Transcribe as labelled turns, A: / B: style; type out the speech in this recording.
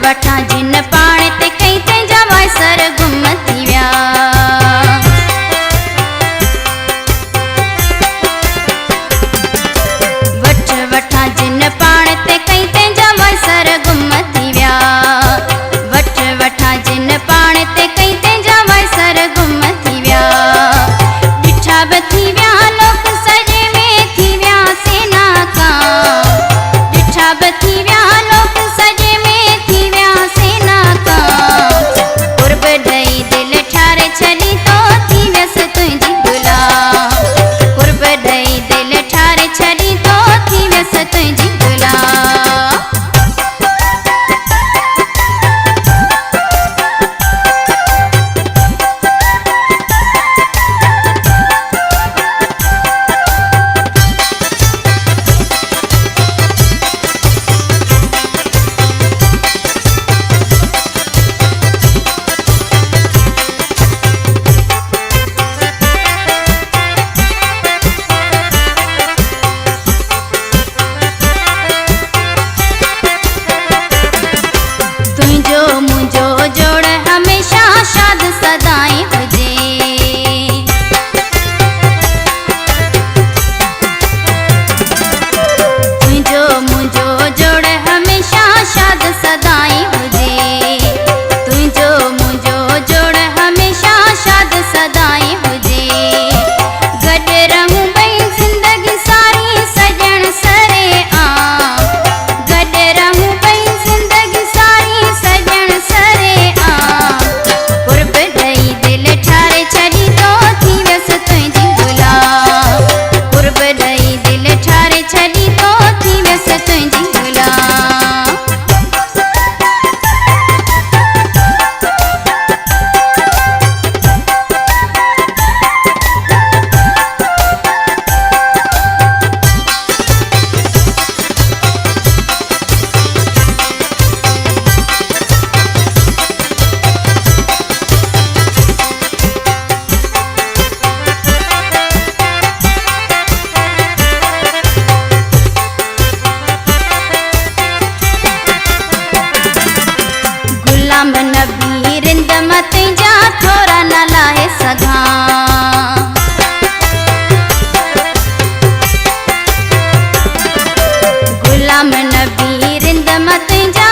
A: वठा जिन पाण ते कई तंहिंजा वायसर गुम थी विया। वठ वठा जिन पाण ते कई तंहिंजा वायसर गुम थी विया। वठ वठा जिन पाण ते कई तंहिंजा वायसर गुम थी विया। ॾिठा बि थी विया लोक सॼे में थी विया सेना का। ॾिठा बि थी विया लोक सॼे में थी विया सेना का। कुर्ब ॾेई दिलि ठारे छॾी तो थी वियसि तुंहिंजी गुलाम। कुर्ब ॾेई दिलि ठारे छॾी तो थी वियसि तुंहिंजी गुलाम। तुंहिंजो मुंहिंजो जोड़ हमेशा शाद सदाईं हुजे। तुंहिंजो मुंहिंजो जोड़ हमेशा शाद सदाईं हुजे। तुंहिंजो मुंहिंजो जोड़ हमेशा शाद सदाईं हुजे। गॾु रहूं ॿई ज़िंदगी सारी सजण सरे आम। गॾु रहूं ॿई ज़िंदगी सारी सजण सरे आम। कुर्ब ॾेई दिलि ठारे छॾी तो थी वियसि तुंहिंजी गुलाम। कुर्ब ॾेई दिलि ठारे छॾी तो थी वियसि तुंहिंजी गुलाम। गुलाम नबी रिंद मते जा थोरा न लाहे सघां। गुलाम नबी रिंद मते जा